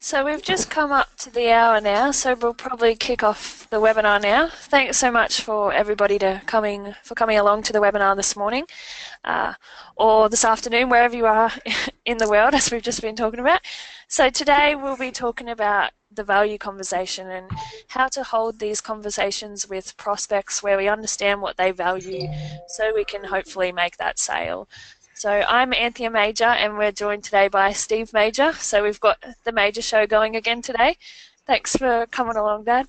So we've just come up to the hour now, so we'll probably kick off the webinar now. Thanks so much for everybody coming along to the webinar this morning, or this afternoon, wherever you are in the world, as we've just been talking about. So today we'll be talking about the value conversation and how to hold these conversations with prospects where we understand what they value, so we can hopefully make that sale. So I'm Anthea Major, and we're joined today by Steve Major. So we've got the Major Show going again today. Thanks for coming along, Dad.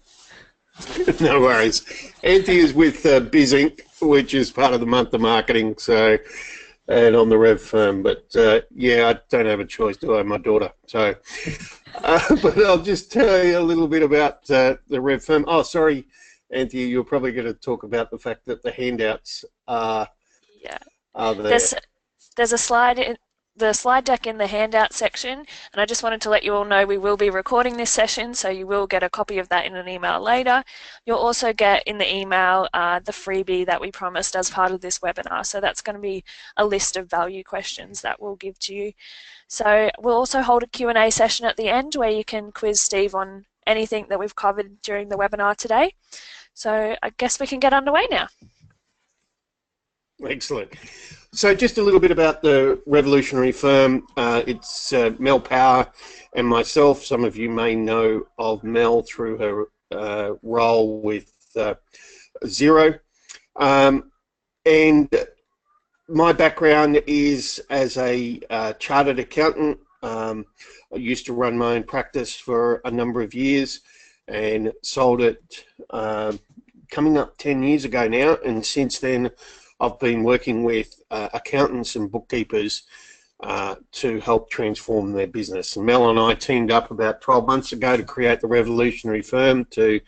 No worries. Anthea is with Biz Inc., which is part of the month of marketing, so, and on the Rev firm. But yeah, I don't have a choice, do I? My daughter. So, but I'll just tell you a little bit about the Rev firm. Oh, sorry, Anthea, you're probably going to talk about the fact that the handouts are there. There's a slide, the slide deck in the handout section, and I just wanted to let you all know we will be recording this session, so you will get a copy of that in an email later. You'll also get in the email the freebie that we promised as part of this webinar, so that's going to be a list of value questions that we'll give to you. So we'll also hold a Q&A session at the end where you can quiz Steve on anything that we've covered during the webinar today. So I guess we can get underway now. Excellent. So just a little bit about the revolutionary firm. It's Mel Power and myself. Some of you may know of Mel through her role with Xero. And my background is as a chartered accountant. I used to run my own practice for a number of years and sold it coming up 10 years ago now, and since then I've been working with accountants and bookkeepers to help transform their business. And Mel and I teamed up about 12 months ago to create the revolutionary firm to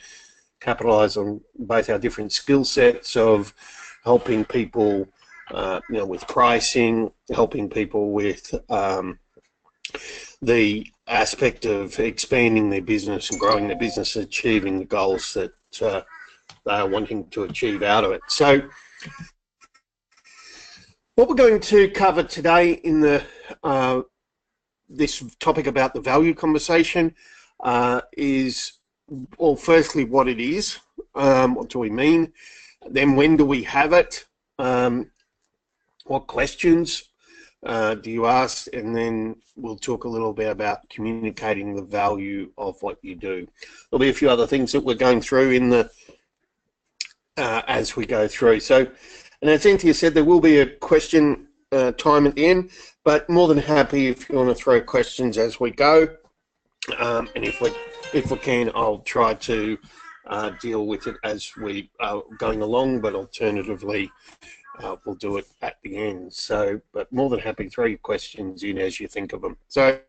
capitalise on both our different skill sets of helping people with pricing, helping people with the aspect of expanding their business and growing their business, achieving the goals that they are wanting to achieve out of it. So what we're going to cover today in the this topic about the value conversation is, well, firstly, what it is, what do we mean, then when do we have it, what questions do you ask, and then we'll talk a little bit about communicating the value of what you do. There'll be a few other things that we're going through in the as we go through. So, and as Anthea said, there will be a question time at the end, but more than happy if you want to throw questions as we go. And if we can, I'll try to deal with it as we are going along, but alternatively, we'll do it at the end. So, but more than happy to throw your questions in as you think of them. So,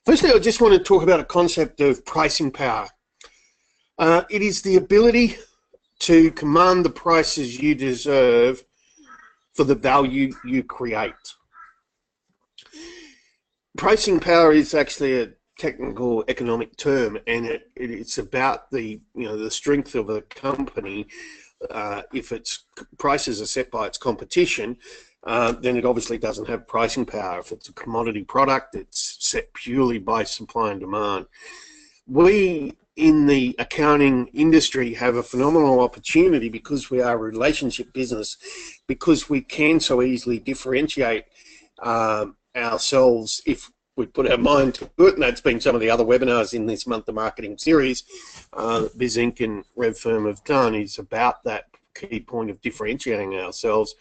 firstly, I just want to talk about a concept of pricing power. It is the ability to command the prices you deserve for the value you create. Pricing power is actually a technical economic term, and it's about the strength of a company. If its prices are set by its competition, then it obviously doesn't have pricing power. If it's a commodity product, it's set purely by supply and demand. We in the accounting industry have a phenomenal opportunity because we are a relationship business, because we can so easily differentiate ourselves if we put our mind to it, and that's been some of the other webinars in this month of marketing series Biz Inc. and Rev Firm have done, is about that key point of differentiating ourselves,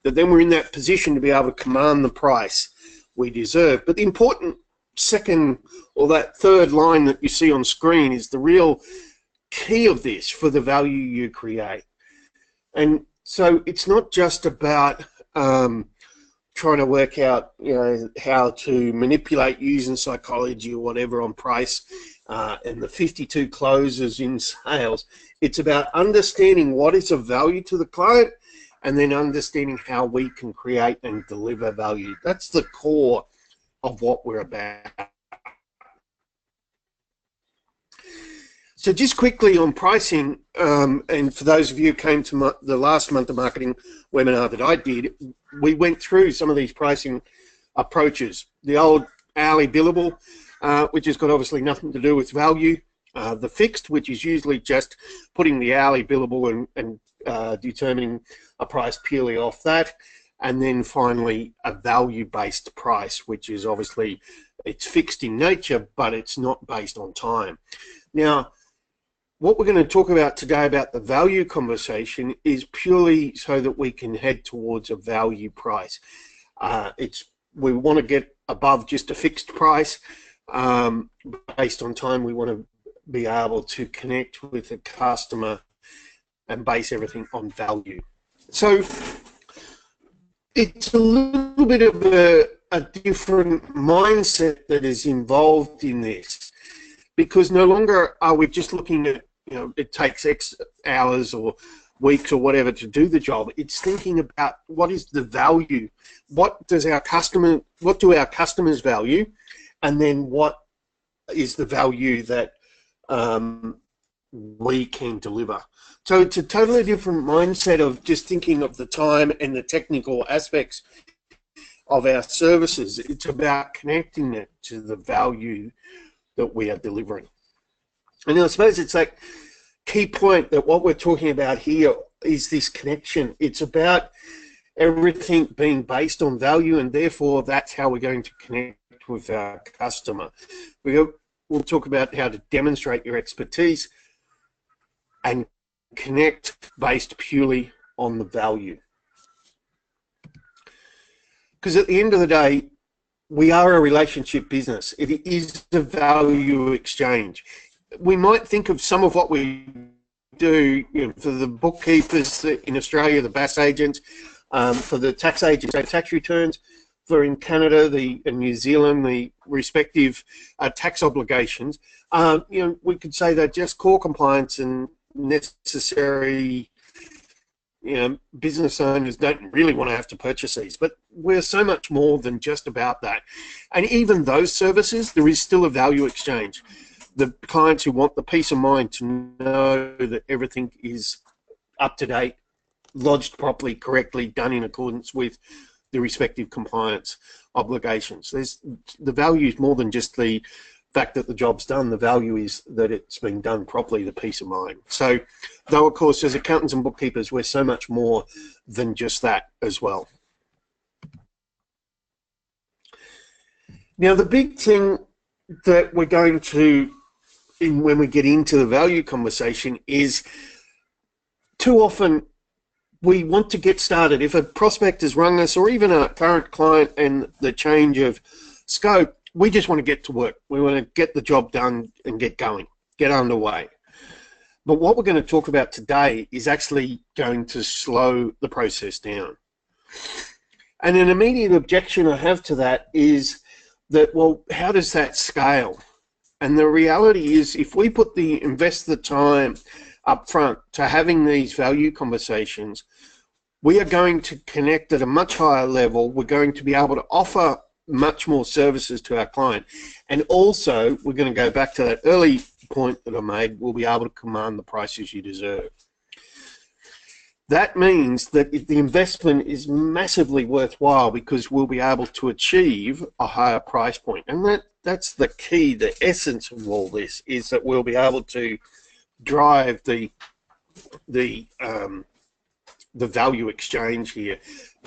that then we're in that position to be able to command the price we deserve. But the important second or that third line that you see on screen is the real key of this for the value you create. And so it's not just about trying to work out how to manipulate using psychology or whatever on price and the 52 closes in sales. It's about understanding what is of value to the client and then understanding how we can create and deliver value. That's the core of what we're about. So just quickly on pricing, and for those of you who came to the last month of marketing webinar that I did, we went through some of these pricing approaches. The old hourly billable, which has got obviously nothing to do with value. The fixed, which is usually just putting the hourly billable and determining a price purely off that. And then finally, a value-based price, which is obviously, it's fixed in nature, but it's not based on time. Now, what we're going to talk about today about the value conversation is purely so that we can head towards a value price. We want to get above just a fixed price. Based on time, we want to be able to connect with the customer and base everything on value. So it's a little bit of a different mindset that is involved in this, because no longer are we just looking at, it takes X hours or weeks or whatever to do the job. It's thinking about what is the value, what do our customers value, and then what is the value that we can deliver. So it's a totally different mindset of just thinking of the time and the technical aspects of our services. It's about connecting it to the value that we are delivering. And I suppose it's that key point that what we're talking about here is this connection. It's about everything being based on value, and therefore that's how we're going to connect with our customer. We'll talk about how to demonstrate your expertise and connect based purely on the value. Because at the end of the day, we are a relationship business. It is a value exchange. We might think of some of what we do, for the bookkeepers in Australia, the BAS agents, for the tax agents, tax returns, for in Canada and New Zealand, the respective tax obligations. We could say they're just core compliance and necessary. Business owners don't really want to have to purchase these, but we're so much more than just about that. And even those services, there is still a value exchange. The clients who want the peace of mind to know that everything is up to date, lodged properly, correctly, done in accordance with the respective compliance obligations. The value is more than just the fact that the job's done. The value is that it's been done properly, the peace of mind. So, though of course as accountants and bookkeepers we're so much more than just that as well. Now the big thing that we're going to, when we get into the value conversation, is too often we want to get started. If a prospect has rung us, or even a current client, and the change of scope, we just want to get to work. We want to get the job done and get going, get underway. But what we're going to talk about today is actually going to slow the process down. And an immediate objection I have to that is that, well, how does that scale? And the reality is, if we invest the time up front to having these value conversations, we are going to connect at a much higher level. We're going to be able to offer much more services to our client, and also we're going to go back to that early point that I made. We'll be able to command the prices you deserve. That means that the investment is massively worthwhile, because we'll be able to achieve a higher price point. And that's the key, the essence of all this, is that we'll be able to drive the value exchange here.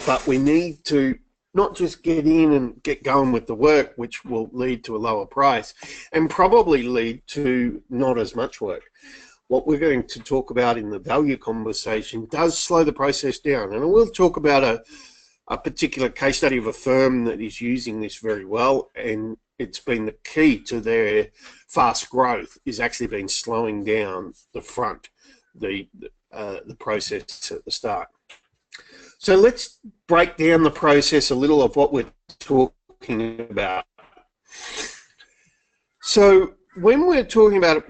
But we need to not just get in and get going with the work, which will lead to a lower price and probably lead to not as much work. What we're going to talk about in the value conversation does slow the process down. And I will talk about a particular case study of a firm that is using this very well, and it's been the key to their fast growth, is actually been slowing down the front, the process at the start. So let's break down the process a little of what we're talking about. So when we're talking about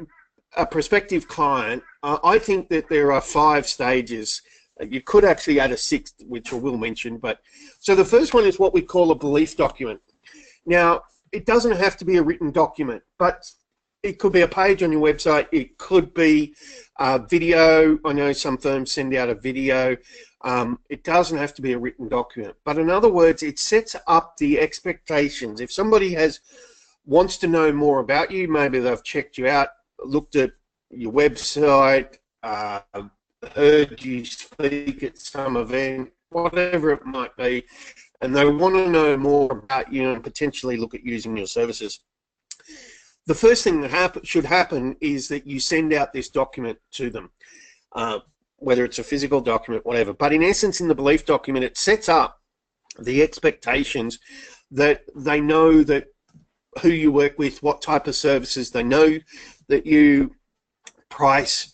a prospective client, I think that there are 5 stages. You could actually add a 6th, which I will mention. But so the first one is what we call a belief document. Now, it doesn't have to be a written document, but it could be a page on your website. It could be a video. I know some firms send out a video. It doesn't have to be a written document. But in other words, it sets up the expectations. If somebody has wants to know more about you. Maybe they've checked you out, looked at your website, heard you speak at some event, whatever it might be, and they want to know more about you and potentially look at using your services. The first thing that should happen is that you send out this document to them, whether it's a physical document, whatever. But in essence, in the belief document, it sets up the expectations that they know that who you work with, what type of services. They know that you price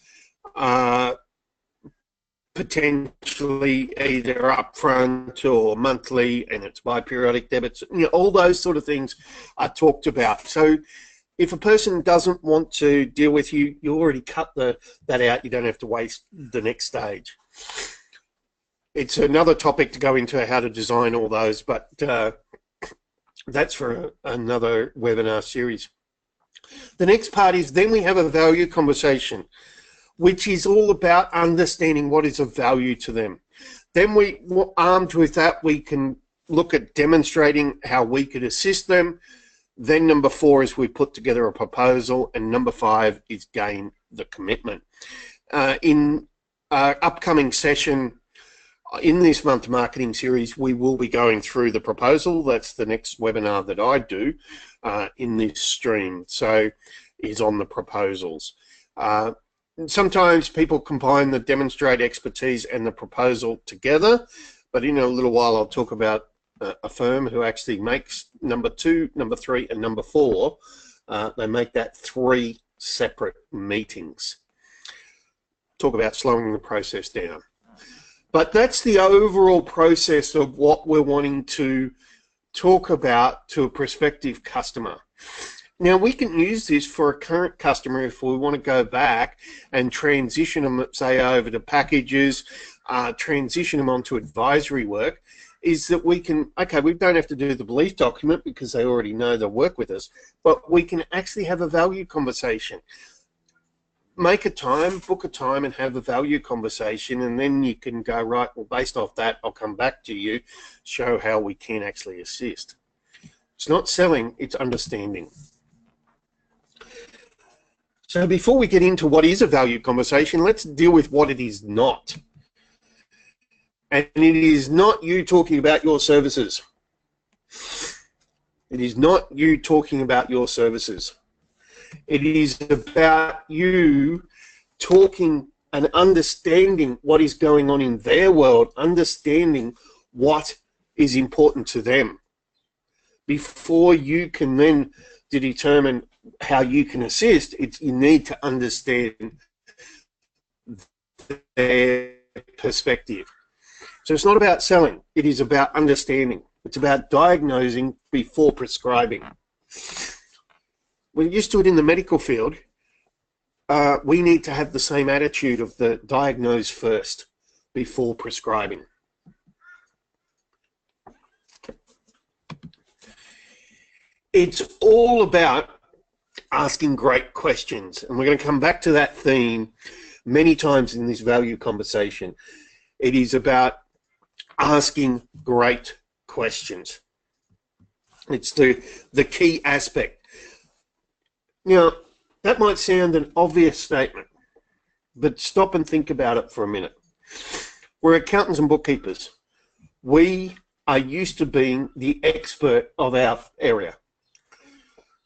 potentially either upfront or monthly, and it's by periodic debits. You know, all those sort of things are talked about. So if a person doesn't want to deal with you, you already cut that out. You don't have to waste the next stage. It's another topic to go into how to design all those, but that's for another webinar series. The next part is then we have a value conversation, which is all about understanding what is of value to them. Then armed with that, we can look at demonstrating how we could assist them. Then number 4 is we put together a proposal, and number 5 is gain the commitment. In upcoming session in this month marketing series, we will be going through the proposal. That's the next webinar that I do in this stream. So is on the proposals. Sometimes people combine the demonstrate expertise and the proposal together, but in a little while I'll talk about a firm who actually makes number 2, number 3, and number 4. They make that 3 separate meetings. Talk about slowing the process down. But that's the overall process of what we're wanting to talk about to a prospective customer. Now, we can use this for a current customer if we want to go back and transition them, say, over to packages, transition them onto advisory work, is that we can, okay, we don't have to do the belief document because they already know they'll work with us, but we can actually have a value conversation. Make a time, book a time and have a value conversation, and then you can go, right, well, based off that, I'll come back to you, show how we can actually assist. It's not selling, it's understanding. So before we get into what is a value conversation, let's deal with what it is not. And it is not you talking about your services. It is not you talking about your services. It is about you talking and understanding what is going on in their world, understanding what is important to them before you can then determine how you can assist. You need to understand their perspective. So it's not about selling, it is about understanding. It's about diagnosing before prescribing. We're used to it in the medical field. We need to have the same attitude of the diagnose first before prescribing. It's all about asking great questions, and we're going to come back to that theme many times in this value conversation. It is about asking great questions. It's the key aspect. Now, that might sound an obvious statement, but stop and think about it for a minute. We're accountants and bookkeepers. We are used to being the expert of our area.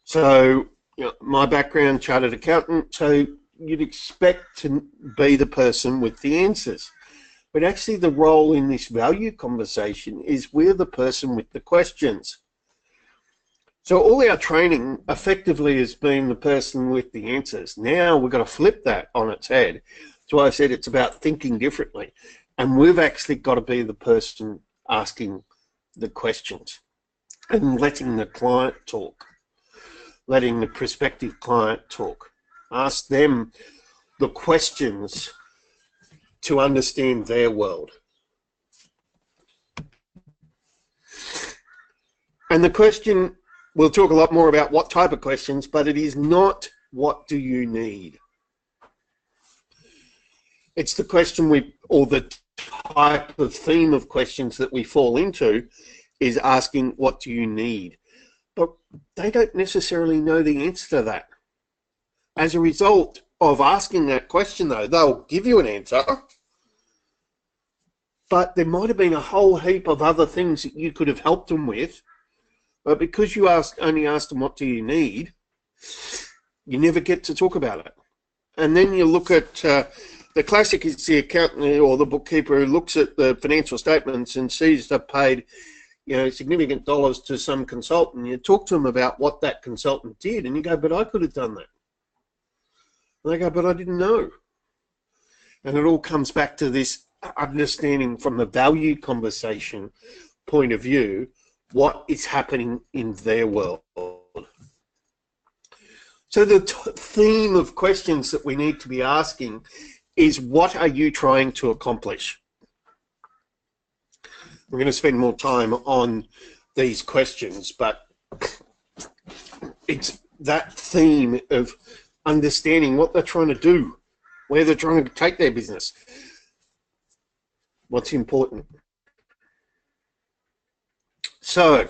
So, you know, my background, chartered accountant, so you'd expect to be the person with the answers. But actually the role in this value conversation is we're the person with the questions. So all our training effectively has been the person with the answers. Now we've got to flip that on its head. That's why I said it's about thinking differently. And we've actually got to be the person asking the questions and letting the client talk, letting the prospective client talk. Ask them the questions to understand their world. And the question, we'll talk a lot more about what type of questions, but it is not what do you need. It's the question or the type of theme of questions that we fall into is asking what do you need. but they don't necessarily know the answer to that. As a result of asking that question, though, they'll give you an answer, but there might have been a whole heap of other things that you could have helped them with, but because you only asked them what do you need, you never get to talk about it. And then you look at the classic is the accountant or the bookkeeper who looks at the financial statements and sees they've paid, significant dollars to some consultant. You talk to them about what that consultant did, and you go, "But I could have done that." And they go, "But I didn't know." And it all comes back to this understanding from the value conversation point of view, what is happening in their world. So the theme of questions that we need to be asking is, what are you trying to accomplish? We're going to spend more time on these questions, but it's that theme of understanding what they're trying to do, where they're trying to take their business, what's important. So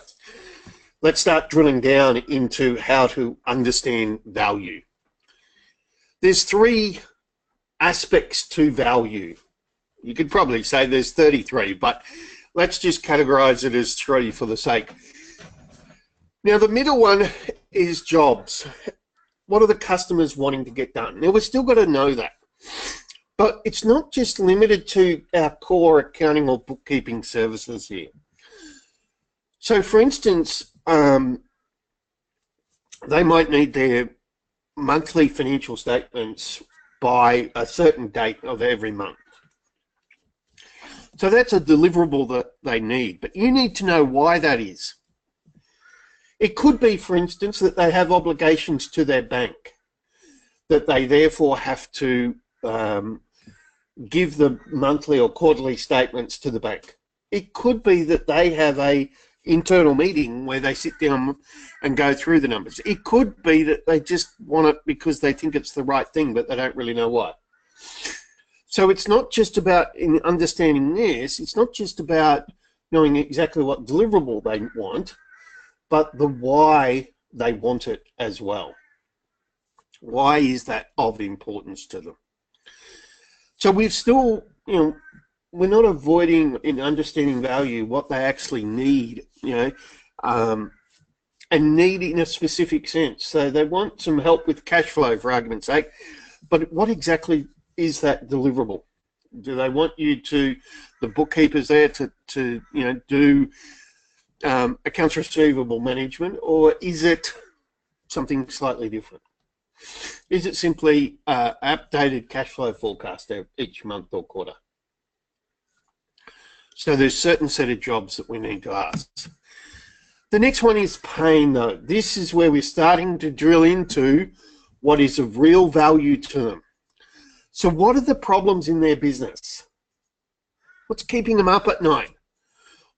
let's start drilling down into how to understand value. There's 3 aspects to value. You could probably say there's 33, but let's just categorize it as 3 for the sake. Now, the middle one is jobs. What are the customers wanting to get done? Now, we've still got to know that. But it's not just limited to our core accounting or bookkeeping services here. So, for instance, they might need their monthly financial statements by a certain date of every month. So that's a deliverable that they need, but you need to know why that is. It could be, for instance, that they have obligations to their bank, that they therefore have to give the monthly or quarterly statements to the bank. It could be that they have a internal meeting where they sit down and go through the numbers. It could be that they just want it because they think it's the right thing, but they don't really know why. So it's not just about, in understanding this, it's not just about knowing exactly what deliverable they want, but the why they want it as well. Why is that of importance to them? So we've still, we're not avoiding in understanding value what they actually need, and need in a specific sense. So they want some help with cash flow, for argument's sake, but what exactly is that deliverable? Do they want you to, the bookkeepers there to do accounts receivable management, or is it something slightly different? Is it simply updated cash flow forecast each month or quarter? So there's a certain set of jobs that we need to ask. The next one is pain, though. This is where we're starting to drill into what is of real value to them. So what are the problems in their business? What's keeping them up at night?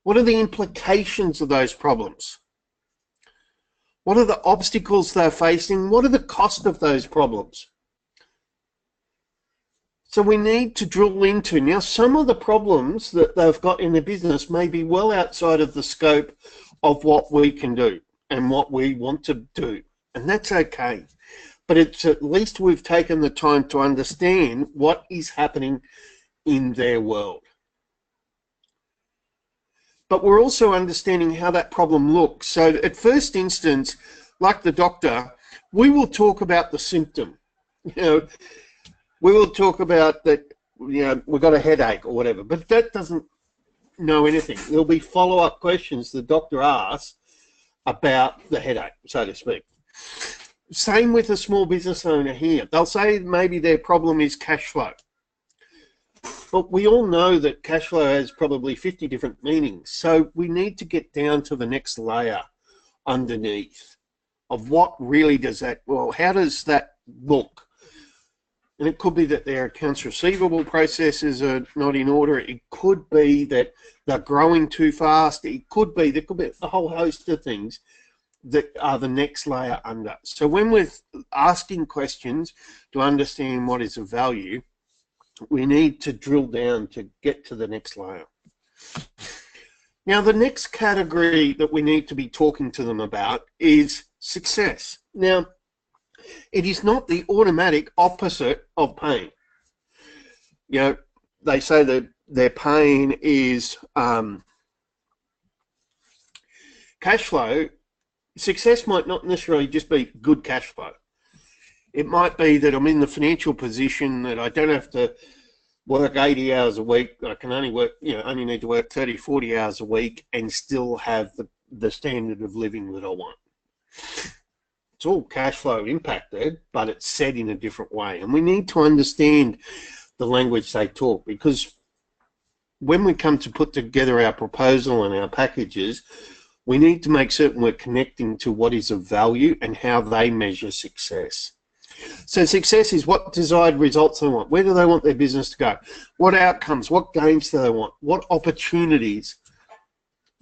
What are the implications of those problems? What are the obstacles they're facing? What are the cost of those problems? So we need to drill into, now some of the problems that they've got in their business may be well outside of the scope of what we can do and what we want to do, and that's okay. But it's at least we've taken the time to understand what is happening in their world. But we're also understanding how that problem looks. So at first instance, like the doctor, we will talk about the symptom. We will talk about that, we've got a headache or whatever, but that doesn't know anything. There'll be follow-up questions the doctor asks about the headache, so to speak. Same with a small business owner here. They'll say maybe their problem is cash flow. But we all know that cash flow has probably 50 different meanings. So we need to get down to the next layer underneath of what really does that, well, how does that look? And it could be that their accounts receivable processes are not in order. It could be that they're growing too fast. There could be a whole host of things that are the next layer under. So when we're asking questions to understand what is of value, we need to drill down to get to the next layer. Now, the next category that we need to be talking to them about is success. Now, it is not the automatic opposite of pain. You know, they say that their pain is cash flow. Success might not necessarily just be good cash flow. It might be that I'm in the financial position that I don't have to work 80 hours a week. I can only work, only need to work 30, 40 hours a week and still have the standard of living that I want. It's all cash flow impacted, but it's said in a different way. And we need to understand the language they talk, because when we come to put together our proposal and our packages, we need to make certain we're connecting to what is of value and how they measure success. So success is what desired results they want. Where do they want their business to go? What outcomes, what gains do they want? What opportunities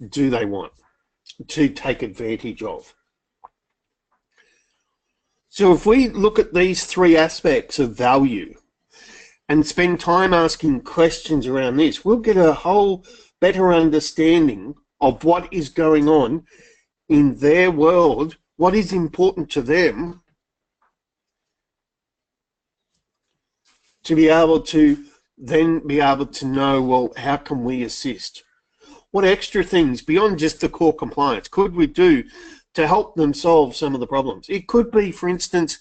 do they want to take advantage of? So if we look at these three aspects of value and spend time asking questions around this, we'll get a whole better understanding of what is going on in their world, what is important to them, to be able to then be able to know, well, how can we assist? What extra things beyond just the core compliance could we do to help them solve some of the problems? It could be, for instance,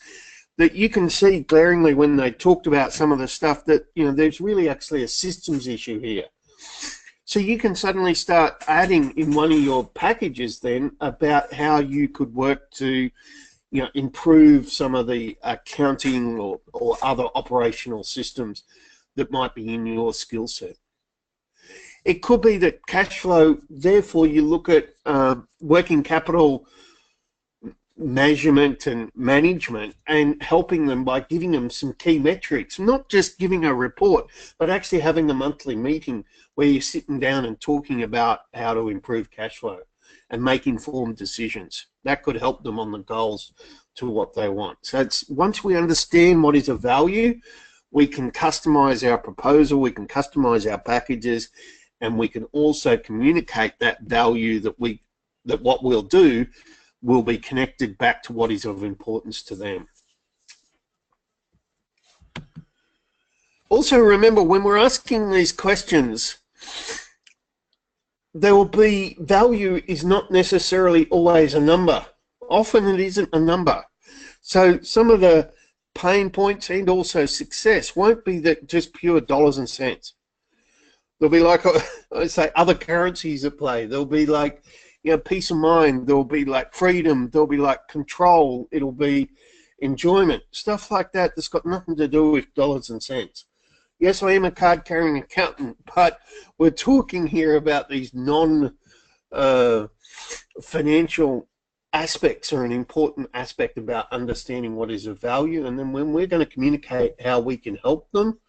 that you can see glaringly when they talked about some of the stuff that, there's really actually a systems issue here. So you can suddenly start adding in one of your packages then about how you could work to, improve some of the accounting or other operational systems that might be in your skill set. It could be that cash flow, therefore you look at working capital measurement and management and helping them by giving them some key metrics, not just giving a report, but actually having a monthly meeting where you're sitting down and talking about how to improve cash flow and make informed decisions. That could help them on the goals to what they want. So it's, once we understand what is of value, we can customize our proposal, we can customize our packages, and we can also communicate that value that what we'll do will be connected back to what is of importance to them. Also remember, when we're asking these questions, there will be value is not necessarily always a number. Often it isn't a number. So some of the pain points and also success won't be that just pure dollars and cents. There'll be, like I say, other currencies at play. There'll be like, peace of mind. There'll be like freedom. There'll be like control. It'll be enjoyment. Stuff like that that's got nothing to do with dollars and cents. Yes, I am a card-carrying accountant, but we're talking here about these non-financial aspects are an important aspect about understanding what is of value. And then when we're going to communicate how we can help them,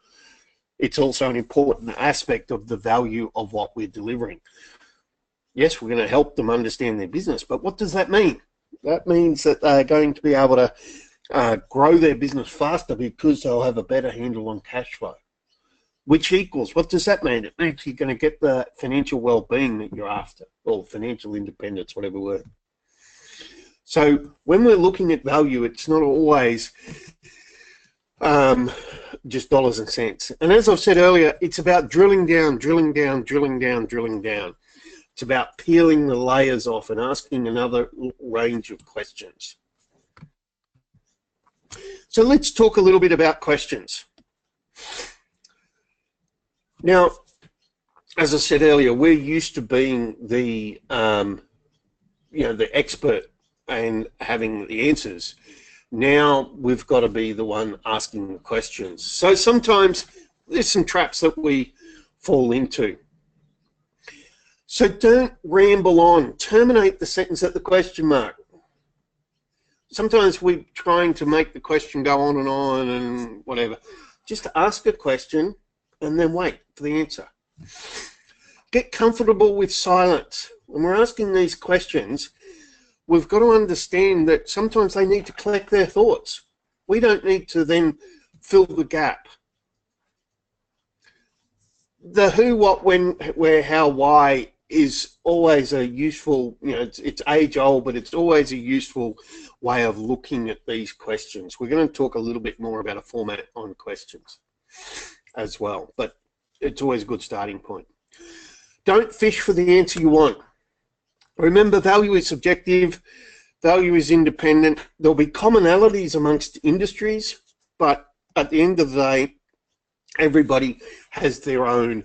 it's also an important aspect of the value of what we're delivering. Yes, we're going to help them understand their business, but what does that mean? That means that they're going to be able to grow their business faster because they'll have a better handle on cash flow. Which equals, what does that mean? It means you're going to get the financial well-being that you're after, or financial independence, whatever word. So when we're looking at value, it's not always just dollars and cents. And as I've said earlier, it's about drilling down, drilling down, drilling down, drilling down. It's about peeling the layers off and asking another range of questions. So let's talk a little bit about questions. Now, as I said earlier, we're used to being the the expert and having the answers. Now we've got to be the one asking the questions. So sometimes there's some traps that we fall into. So don't ramble on. Terminate the sentence at the question mark. Sometimes we're trying to make the question go on and whatever. Just ask a question and then wait for the answer. Get comfortable with silence. When we're asking these questions, we've got to understand that sometimes they need to collect their thoughts. We don't need to then fill the gap. The who, what, when, where, how, why is always a useful, it's age old, but it's always a useful way of looking at these questions. We're going to talk a little bit more about a format on questions as well, but it's always a good starting point. Don't fish for the answer you want. Remember, value is subjective, value is independent. There'll be commonalities amongst industries, but at the end of the day, everybody has their own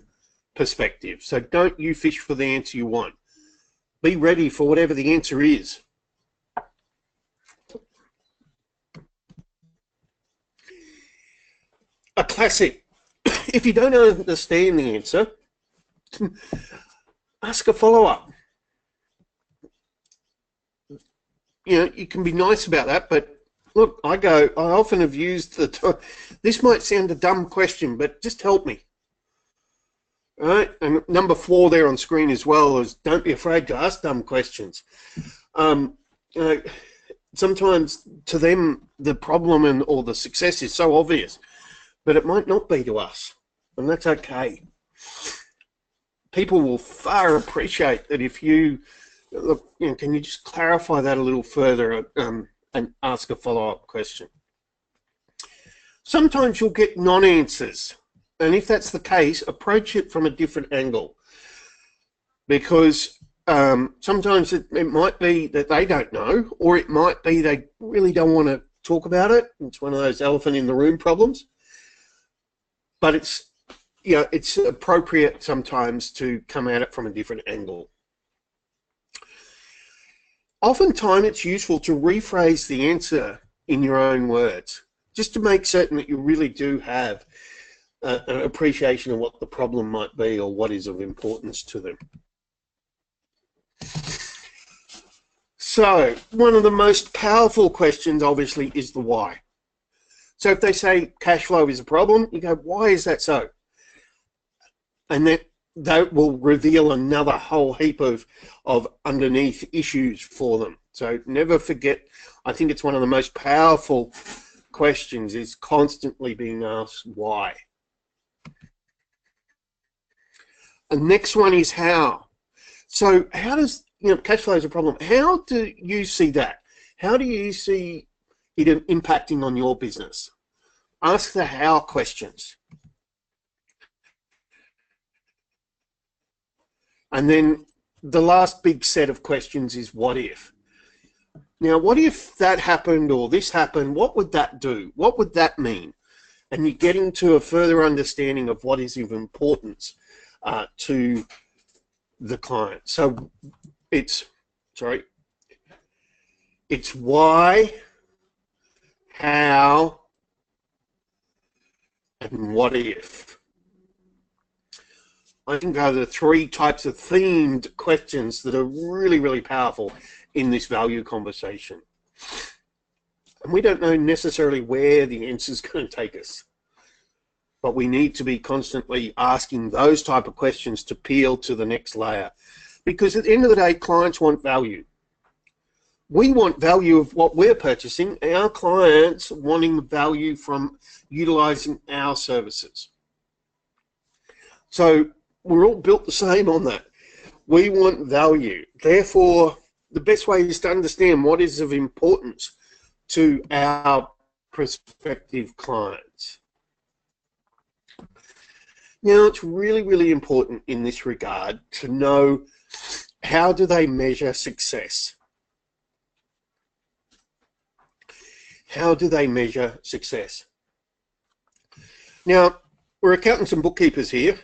perspective. So don't you fish for the answer you want. Be ready for whatever the answer is. A classic. If you don't understand the answer, ask a follow-up. You can be nice about that, but look, I often have used this might sound a dumb question, but just help me. All right, and number 4 there on screen as well is don't be afraid to ask dumb questions. Sometimes to them the problem or the success is so obvious, but it might not be to us, and that's okay. People will far appreciate that if you look. Can you just clarify that a little further and ask a follow-up question? Sometimes you'll get non-answers. And if that's the case, approach it from a different angle, because sometimes it might be that they don't know, or it might be they really don't want to talk about it. It's one of those elephant in the room problems. But it's appropriate sometimes to come at it from a different angle. Oftentimes it's useful to rephrase the answer in your own words, just to make certain that you really do have an appreciation of what the problem might be or what is of importance to them. So one of the most powerful questions obviously is the why. So if they say cash flow is a problem, you go, why is that so? And that will reveal another whole heap of underneath issues for them. So never forget, I think it's one of the most powerful questions is constantly being asked why. The next one is how. So how does, cash flow is a problem. How do you see that? How do you see it impacting on your business? Ask the how questions. And then the last big set of questions is what if? Now, what if that happened or this happened? What would that do? What would that mean? And you get into a further understanding of what is of importance to the client. So it's why, how, and what if. I think are the 3 types of themed questions that are really, really powerful in this value conversation. And we don't know necessarily where the answer is going to take us, but we need to be constantly asking those type of questions to peel to the next layer. Because at the end of the day, clients want value. We want value of what we're purchasing, and our clients wanting value from utilizing our services. So we're all built the same on that. We want value. Therefore, the best way is to understand what is of importance to our prospective clients. Now, it's really, really important in this regard to know how do they measure success. How do they measure success? Now, we're accountants and bookkeepers here.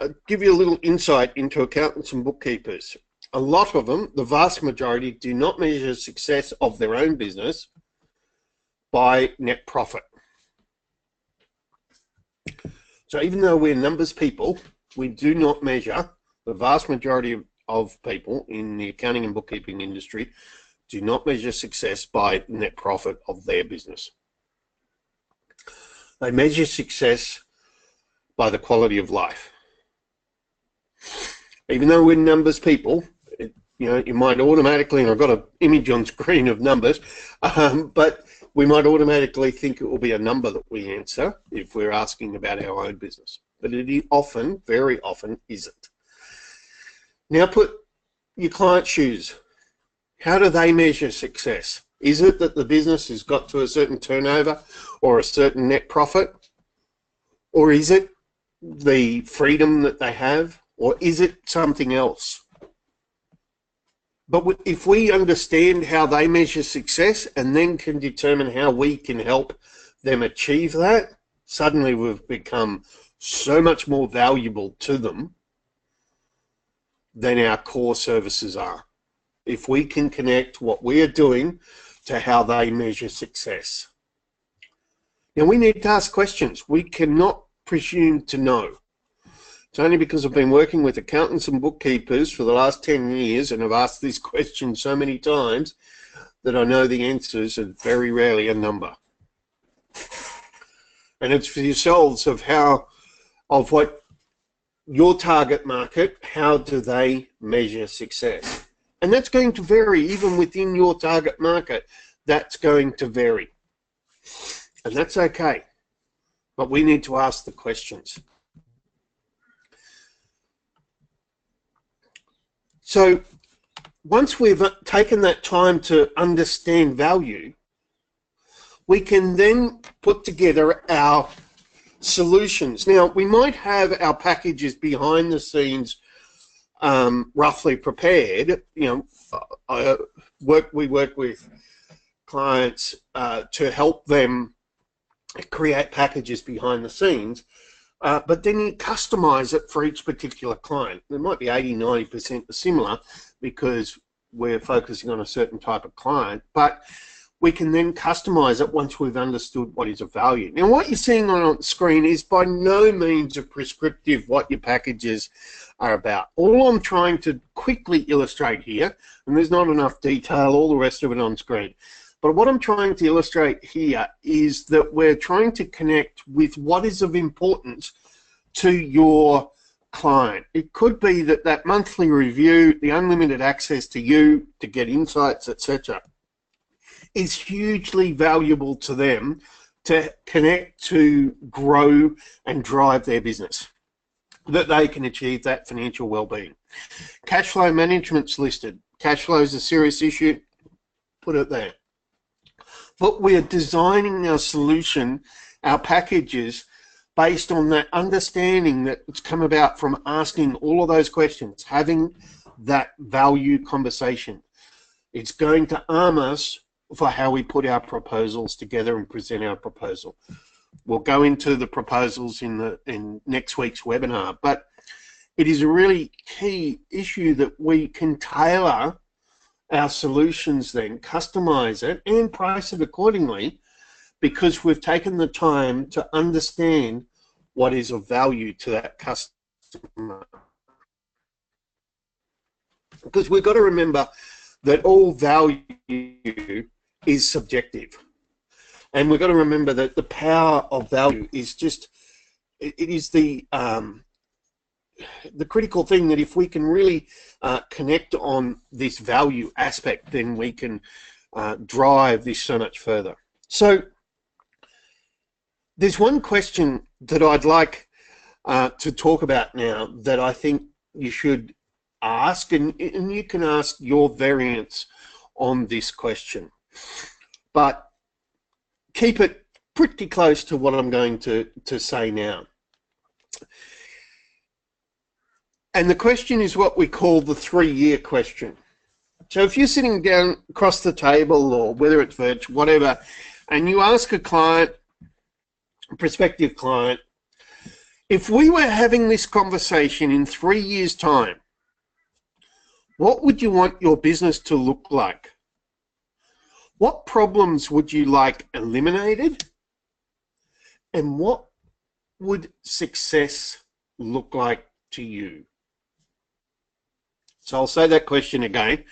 I'll give you a little insight into accountants and bookkeepers. A lot of them, the vast majority, do not measure success of their own business by net profit. So even though we're numbers people, we do not measure, the vast majority of people in the accounting and bookkeeping industry do not measure success by net profit of their business. They measure success by the quality of life. Even though we're numbers people, you might automatically, and I've got an image on screen of numbers, but we might automatically think it will be a number that we answer if we're asking about our own business. But it often, very often, isn't. Now put your client's shoes. How do they measure success? Is it that the business has got to a certain turnover or a certain net profit? Or is it the freedom that they have? Or is it something else? But if we understand how they measure success and then can determine how we can help them achieve that, suddenly we've become so much more valuable to them than our core services are. If we can connect what we are doing to how they measure success. Now we need to ask questions. We cannot presume to know. It's only because I've been working with accountants and bookkeepers for the last 10 years and I've asked this question so many times that I know the answers are very rarely a number. And it's for yourselves of what your target market, how do they measure success? And that's going to vary even within your target market. That's going to vary. And that's okay. But we need to ask the questions. So once we've taken that time to understand value, we can then put together our solutions. Now, we might have our packages behind the scenes roughly prepared. You know, we work with clients to help them create packages behind the scenes, but then you customize it for each particular client. There might be 80–90% similar because we're focusing on a certain type of client, but we can then customize it once we've understood what is of value. Now, what you're seeing on the screen is by no means a prescriptive what your packages are about. All I'm trying to quickly illustrate here, and there's not enough detail, all the rest of it on screen, but what I'm trying to illustrate here is that we're trying to connect with what is of importance to your client. It could be that that monthly review, the unlimited access to you to get insights, etc., is hugely valuable to them to connect, to grow and drive their business, that they can achieve that financial well-being. Cash flow management's listed. Cash flow is a serious issue, put it there. But we're designing our solution, our packages, based on that understanding that's come about from asking all of those questions, having that value conversation. It's going to arm us for how we put our proposals together and present our proposal. We'll go into the proposals in next week's webinar, but it is a really key issue that we can tailor our solutions then, customize it and price it accordingly, because we've taken the time to understand what is of value to that customer. Because we've got to remember that all value is subjective. And we've got to remember that the power of value is just, it is the critical thing, that if we can really connect on this value aspect, then we can drive this so much further. So there's one question that I'd like to talk about now that I think you should ask, and you can ask your variants on this question, but keep it pretty close to what I'm going to say now. And the question is what we call the 3-year question. So if you're sitting down across the table, or whether it's virtual, whatever, and you ask a client, a prospective client, if we were having this conversation in 3 years' time, what would you want your business to look like? What problems would you like eliminated? And what would success look like to you? So I'll say that question again.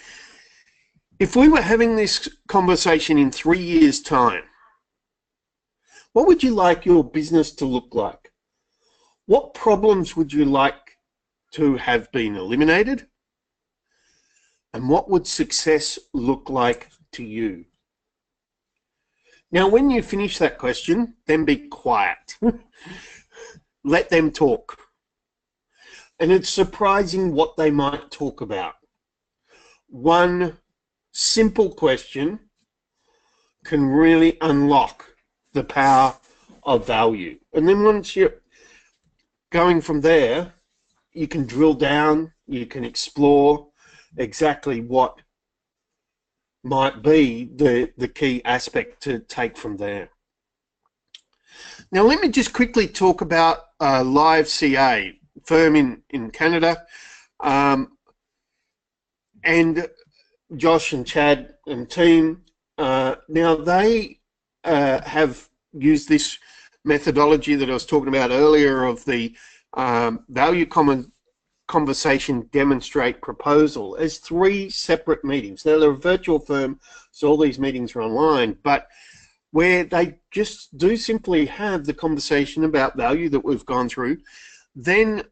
If we were having this conversation in 3 years' time, what would you like your business to look like? What problems would you like to have been eliminated? And what would success look like to you? Now, when you finish that question, then be quiet. Let them talk. and it's surprising what they might talk about. One simple question can really unlock the power of value. And then once you're going from there, you can drill down, you can explore exactly what might be the key aspect to take from there. Now, let me just quickly talk about Live CA, firm in Canada, and Josh and Chad and team. Now, they have used this methodology that I was talking about earlier of the value conversation demonstrate proposal as 3 separate meetings. Now, they're a virtual firm, so all these meetings are online, but where they just do simply have the conversation about value that we've gone through. Then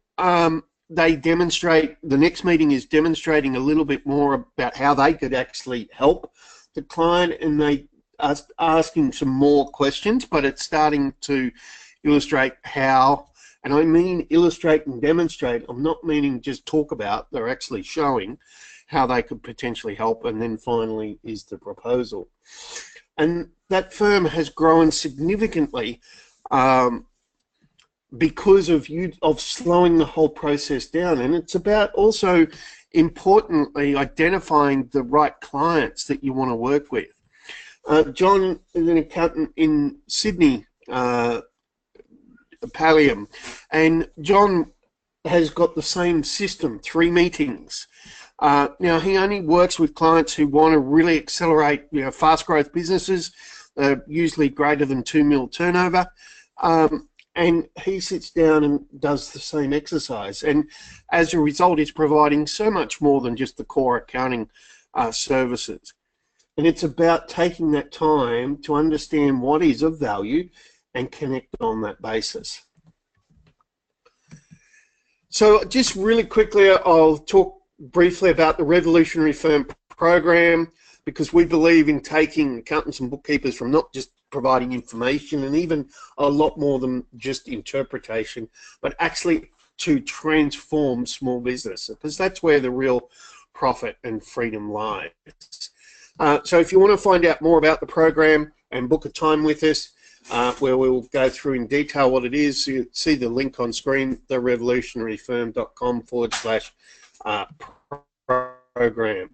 they demonstrate, the next meeting is demonstrating a little bit more about how they could actually help the client, and they are asking some more questions, but it's starting to illustrate how, and I mean illustrate and demonstrate, I'm not meaning just talk about, they're actually showing how they could potentially help, and then finally is the proposal. And that firm has grown significantly because of slowing the whole process down. And it's about also, importantly, identifying the right clients that you want to work with. John is an accountant in Sydney, Pallium, and John has got the same system, 3 meetings. Now, he only works with clients who want to really accelerate, fast growth businesses, usually greater than 2 mil turnover, and he sits down and does the same exercise. And as a result, he's providing so much more than just the core accounting services. And it's about taking that time to understand what is of value and connect on that basis. So just really quickly, I'll talk briefly about the Revolutionary Firm program, because we believe in taking accountants and bookkeepers from not just providing information and even a lot more than just interpretation, but actually to transform small business, because that's where the real profit and freedom lies. So if you want to find out more about the program and book a time with us, where we'll go through in detail what it is, you see the link on screen, therevolutionaryfirm.com/program.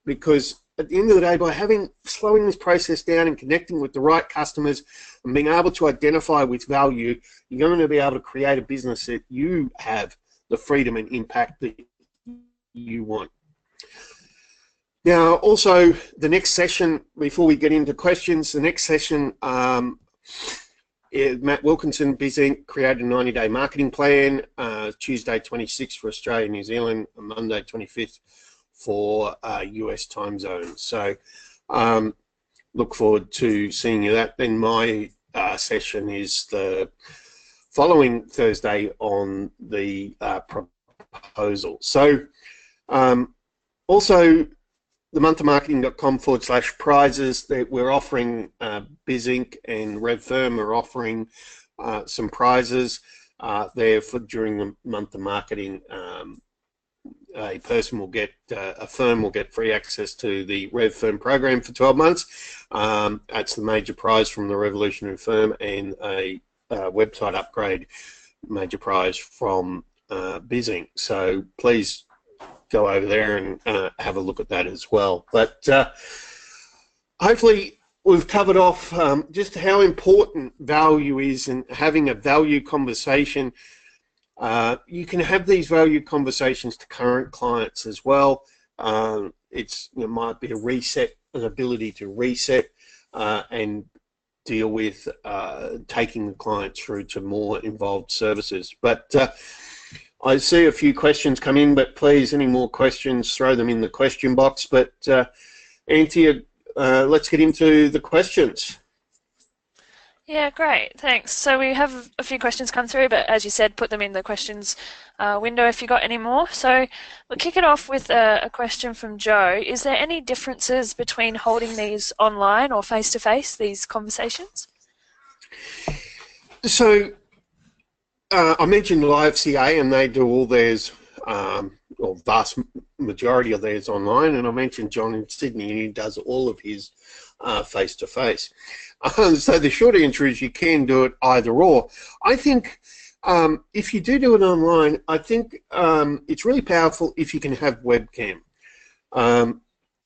Because at the end of the day, by slowing this process down and connecting with the right customers and being able to identify with value, you're going to be able to create a business that you have the freedom and impact that you want. Now, also, the next session, before we get into questions, the next session, Matt Wilkinson, BizInc, created a 90-day marketing plan, Tuesday 26th for Australia and New Zealand, and Monday 25th for US time zone. So look forward to seeing you that. Then my session is the following Thursday on the proposal. So also, the monthofmarketing.com/prizes that we're offering, BizInc and RevFirm are offering some prizes there for during the month of marketing. A person will get, a firm will get free access to the RevFirm program for 12 months. That's the major prize from the Revolutionary Firm, and a website upgrade major prize from BizInc. So please go over there and have a look at that as well. But hopefully we've covered off just how important value is, and having a value conversation. You can have these value conversations to current clients as well. It might be a reset, an ability to reset and deal with taking the client through to more involved services. But I see a few questions come in, but please, any more questions, throw them in the question box. But Anthea, let's get into the questions. Yeah, great, thanks. So we have a few questions come through, but as you said, put them in the questions window if you got any more. So we'll kick it off with a question from Joe. Is there any differences between holding these online or face-to-face, these conversations? So I mentioned LiveCA, and they do all theirs, or vast majority of theirs online. And I mentioned John in Sydney, and he does all of his face-to-face. So the short answer is you can do it either or. I think if you do it online, I think it's really powerful if you can have webcam.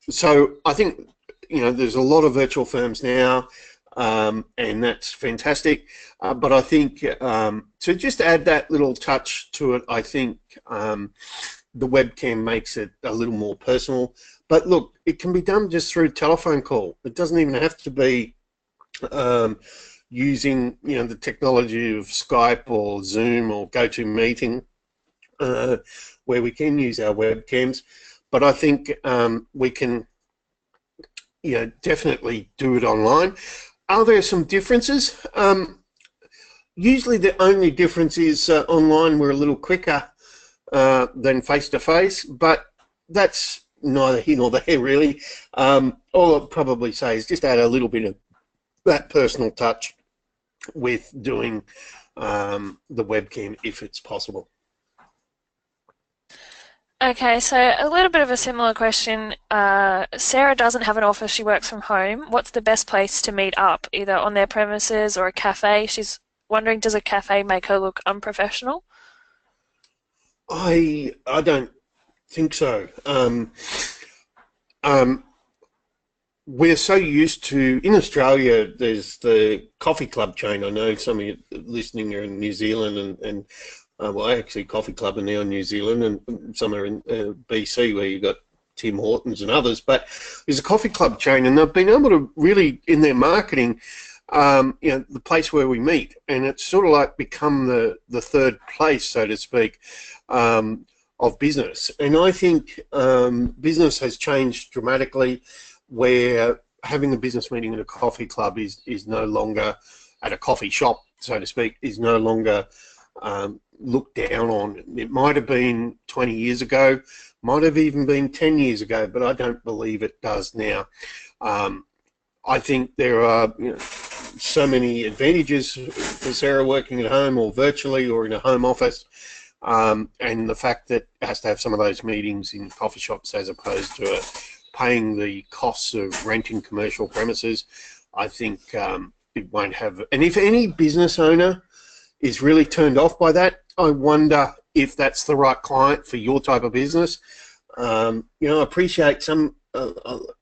So I think, there's a lot of virtual firms now, and that's fantastic. But I think to just add that little touch to it, I think the webcam makes it a little more personal. But look, it can be done just through telephone call. It doesn't even have to be using the technology of Skype or Zoom or GoToMeeting, where we can use our webcams. But I think we can definitely do it online. Are there some differences? Usually the only difference is online we're a little quicker than face-to-face, but that's neither here nor there really. All I'd probably say is just add a little bit of that personal touch with doing the webcam if it's possible. Okay, so a little bit of a similar question. Sarah doesn't have an office, she works from home. What's the best place to meet up, either on their premises or a cafe? She's wondering, does a cafe make her look unprofessional? I don't think so. We're so used to, in Australia, there's the coffee club chain. I know some of you listening are in New Zealand, and well, actually, Coffee Club are now in New Zealand, and some are in BC, where you've got Tim Hortons and others. But there's a coffee club chain, and they've been able to really, in their marketing, the place where we meet, and it's sort of like become the third place, so to speak, of business. And I think business has changed dramatically, where having a business meeting at a coffee club is no longer, at a coffee shop, so to speak, is no longer looked down on. It might have been 20 years ago, might have even been 10 years ago, but I don't believe it does now. I think there are so many advantages for Sarah working at home or virtually or in a home office, and the fact that it has to have some of those meetings in coffee shops as opposed to paying the costs of renting commercial premises, I think it won't have. And if any business owner is really turned off by that, I wonder if that's the right client for your type of business. I appreciate a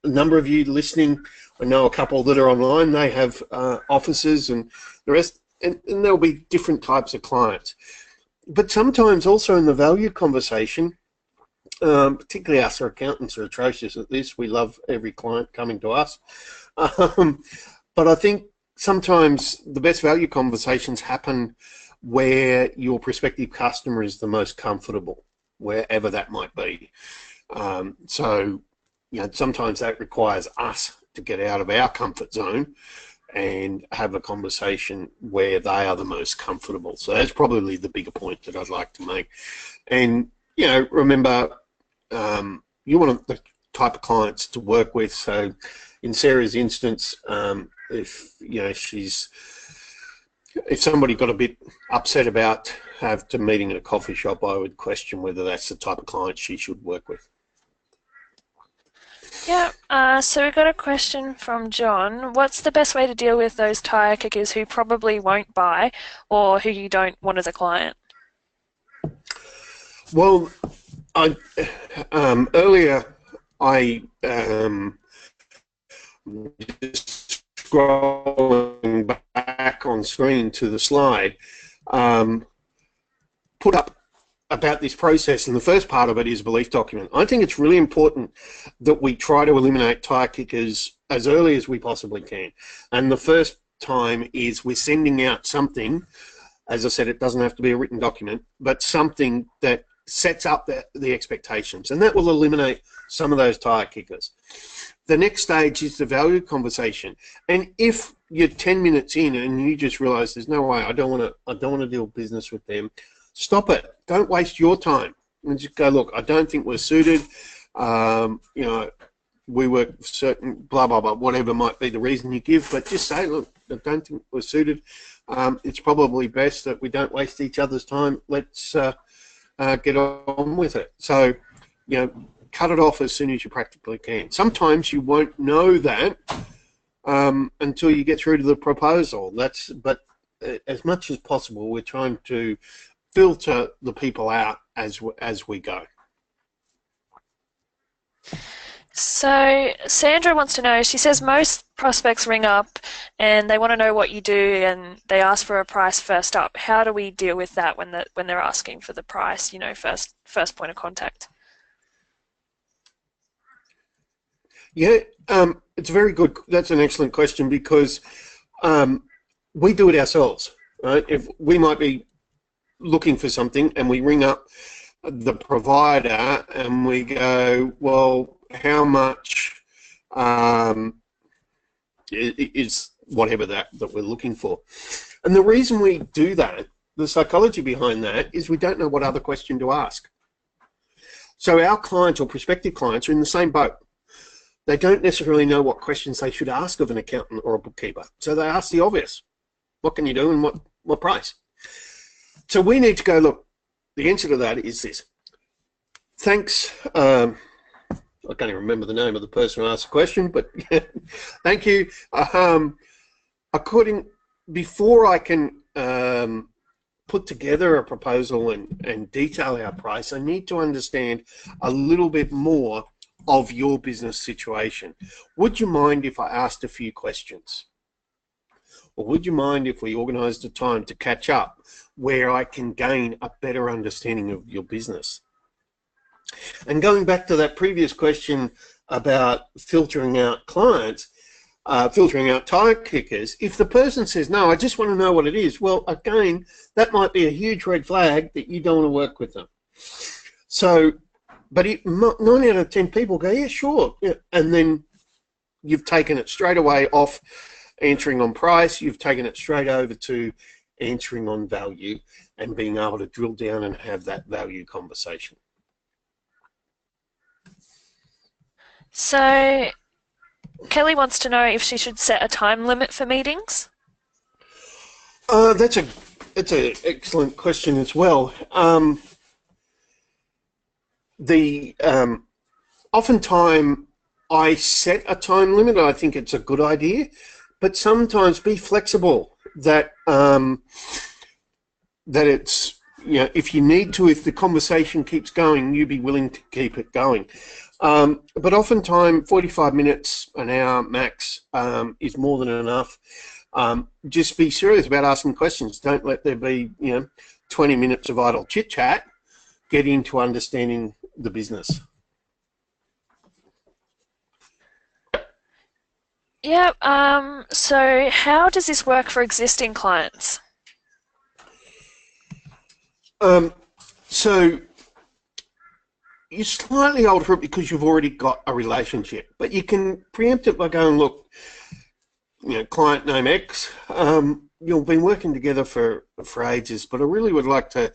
number of you listening. I know a couple that are online. They have offices and the rest, and there'll be different types of clients. But sometimes also in the value conversation, particularly us accountants are atrocious at this. We love every client coming to us. But I think sometimes the best value conversations happen where your prospective customer is the most comfortable, wherever that might be. So, sometimes that requires us to get out of our comfort zone and have a conversation where they are the most comfortable. So that's probably the bigger point that I'd like to make. And, remember, you want the type of clients to work with. So in Sarah's instance, if somebody got a bit upset about having a meeting at a coffee shop, I would question whether that's the type of client she should work with. Yeah, so we got a question from John. What's the best way to deal with those tire kickers who probably won't buy or who you don't want as a client? Well, earlier I just scrolling back on screen to the slide, put up about this process, and the first part of it is belief document. I think it's really important that we try to eliminate tire kickers as early as we possibly can. And the first time is we're sending out something, as I said, it doesn't have to be a written document, but something that sets up the expectations, and that will eliminate some of those tire kickers. The next stage is the value conversation, and if you're 10 minutes in and you just realize there's no way, I don't want to deal business with them, stop it. Don't waste your time and just go, look, I don't think we're suited. we work certain blah blah blah, whatever might be the reason you give, but just say, look, I don't think we're suited. It's probably best that we don't waste each other's time. Let's get on with it. So, cut it off as soon as you practically can. Sometimes you won't know that until you get through to the proposal. But as much as possible, we're trying to filter the people out as we go. So Sandra wants to know, she says most prospects ring up and they want to know what you do and they ask for a price first up. How do we deal with that when they're asking for the price, first point of contact? Yeah, it's very good. That's an excellent question because we do it ourselves, right? If we might be looking for something and we ring up the provider and we go, well, how much is whatever that we're looking for? And the reason we do that, the psychology behind that, is we don't know what other question to ask. So our clients or prospective clients are in the same boat. They don't necessarily know what questions they should ask of an accountant or a bookkeeper. So they ask the obvious. What can you do and what price? So we need to go, look, the answer to that is this. Thanks. I can't even remember the name of the person who asked the question, but thank you. Before I can put together a proposal and detail our price, I need to understand a little bit more of your business situation. Would you mind if I asked a few questions? Or would you mind if we organised a time to catch up where I can gain a better understanding of your business? And going back to that previous question about filtering out clients, filtering out tire kickers, if the person says, no, I just want to know what it is, well, again, that might be a huge red flag that you don't want to work with them. So, but 9 out of 10 people go, yeah, sure. Yeah. And then you've taken it straight away off answering on price, you've taken it straight over to answering on value and being able to drill down and have that value conversation. So Kelly wants to know if she should set a time limit for meetings. That's an excellent question as well. Oftentimes I set a time limit. I think it's a good idea, but sometimes be flexible. That it's, if you need to, if the conversation keeps going, you be willing to keep it going. But oftentimes 45 minutes, an hour max is more than enough. Just be serious about asking questions. Don't let there be 20 minutes of idle chit chat. Get into understanding the business. Yeah. So how does this work for existing clients? So you slightly alter it because you've already got a relationship, but you can preempt it by going, look, client name X, you've been working together for ages, but I really would like to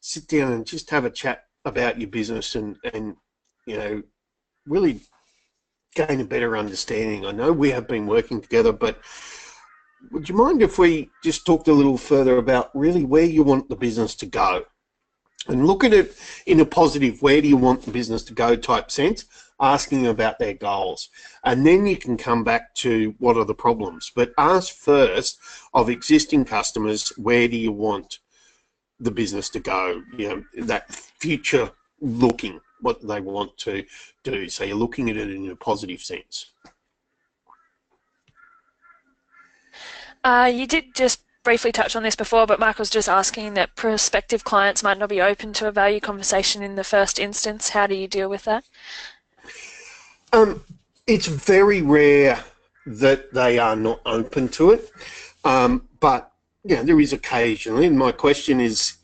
sit down and just have a chat about your business and really gain a better understanding. I know we have been working together, but would you mind if we just talked a little further about really where you want the business to go? And look at it in a positive, where do you want the business to go type sense, asking about their goals. And then you can come back to what are the problems. But ask first of existing customers, where do you want the business to go? That future looking, what they want to do. So you're looking at it in a positive sense. You did just briefly touch on this before, but Mark was just asking that prospective clients might not be open to a value conversation in the first instance. How do you deal with that? It's very rare that they are not open to it, but there is occasionally. And my question is,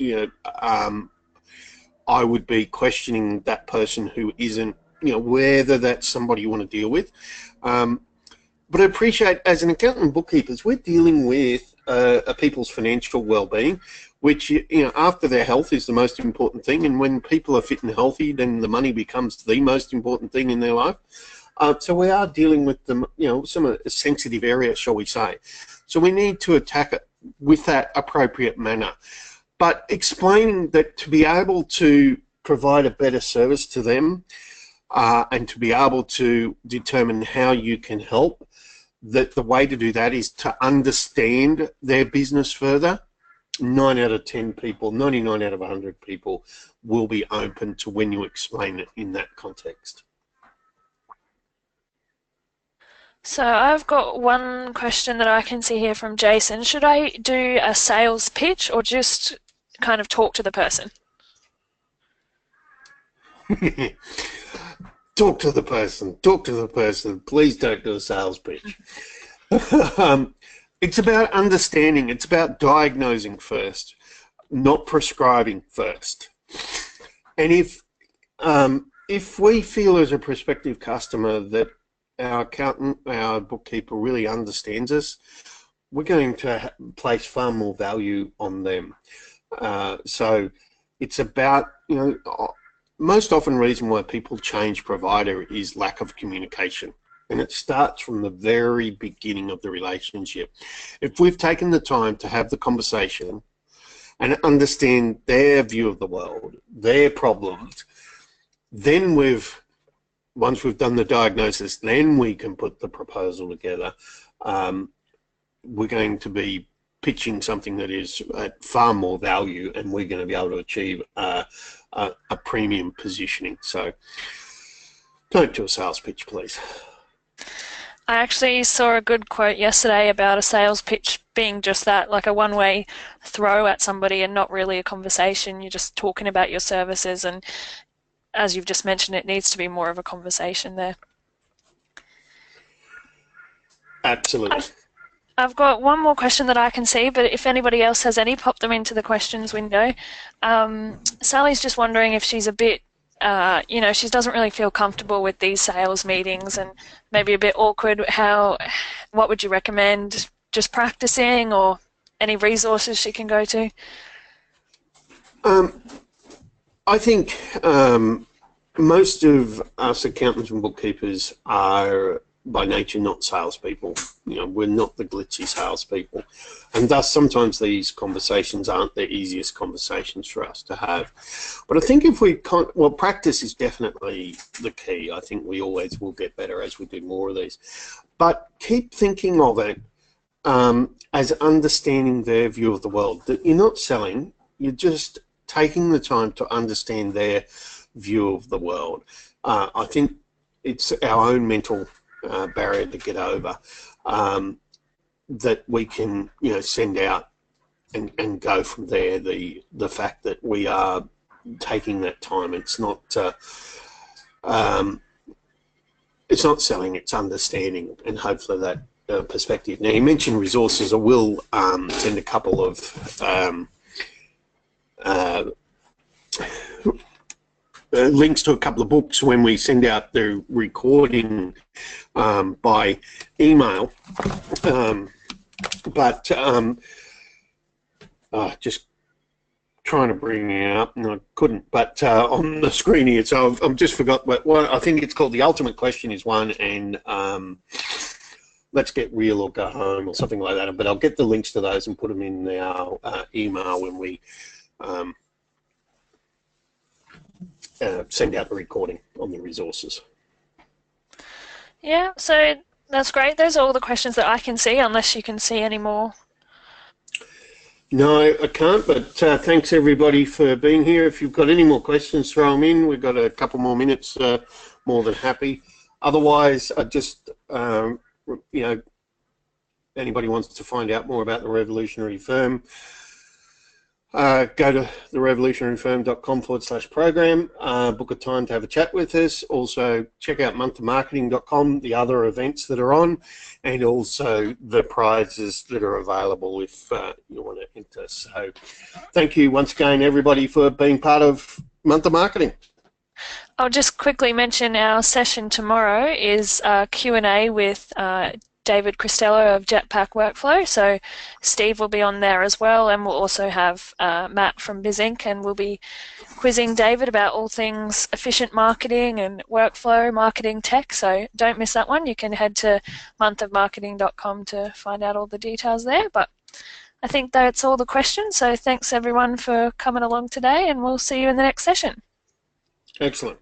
I would be questioning that person who isn't, whether that's somebody you want to deal with. But I appreciate, as an accountant and bookkeepers, we're dealing with people's financial well-being, which, after their health is the most important thing. And when people are fit and healthy, then the money becomes the most important thing in their life. So we are dealing with them, some of the sensitive areas, shall we say. So we need to attack it with that appropriate manner. But explaining that to be able to provide a better service to them and to be able to determine how you can help, that the way to do that is to understand their business further. 9 out of 10 people, 99 out of 100 people will be open to when you explain it in that context. So I've got one question that I can see here from Jason. Should I do a sales pitch or just kind of talk to the person? Talk to the person. Talk to the person. Please don't do a sales pitch. It's about understanding. It's about diagnosing first, not prescribing first. And if we feel as a prospective customer that our accountant, our bookkeeper really understands us, we're going to place far more value on them. So it's about, most often reason why people change provider is lack of communication. And it starts from the very beginning of the relationship. If we've taken the time to have the conversation and understand their view of the world, their problems, then once we've done the diagnosis, then we can put the proposal together. We're going to be pitching something that is at far more value, and we're going to be able to achieve a premium positioning. So don't do a sales pitch, please. I actually saw a good quote yesterday about a sales pitch being just that, like a one-way throw at somebody and not really a conversation. You're just talking about your services, and as you've just mentioned, it needs to be more of a conversation there. Absolutely. I've got one more question that I can see, but if anybody else has any, pop them into the questions window. Sally's just wondering if she's a bit, she doesn't really feel comfortable with these sales meetings and maybe a bit awkward. What would you recommend? Just practicing, or any resources she can go to? I think most of us accountants and bookkeepers are by nature not salespeople. We're not the glitzy salespeople, and thus sometimes these conversations aren't the easiest conversations for us to have. But I think if practice is definitely the key. I think we always will get better as we do more of these. But keep thinking of it as understanding their view of the world. That you're not selling, you're just taking the time to understand their view of the world. I think it's our own mental barrier to get over that we can send out and go from there. The fact that we are taking that time, it's not selling, it's understanding, and hopefully that perspective. Now, you mentioned resources. I will send a couple of links to a couple of books when we send out the recording by email. Just trying to bring it up and I couldn't. But on the screen here, so I've just forgot. But I think it's called The Ultimate Question is one, and Let's Get Real or Go Home or something like that. But I'll get the links to those and put them in our email when we send out the recording on the resources. Yeah, so that's great. Those are all the questions that I can see, unless you can see any more. No, I can't, but thanks everybody for being here. If you've got any more questions, throw them in. We've got a couple more minutes, more than happy. Otherwise, I just, anybody wants to find out more about the Revolutionary Firm, go to therevolutionaryfirm.com/program, book a time to have a chat with us. Also, check out monthofmarketing.com, the other events that are on, and also the prizes that are available if you want to enter. So thank you once again, everybody, for being part of Month of Marketing. I'll just quickly mention our session tomorrow is Q&A with David Cristello of Jetpack Workflow. So Steve will be on there as well, and we'll also have Matt from BizInc, and we'll be quizzing David about all things efficient marketing and workflow marketing tech. So don't miss that one. You can head to monthofmarketing.com to find out all the details there. But I think that's all the questions. So thanks everyone for coming along today, and we'll see you in the next session. Excellent.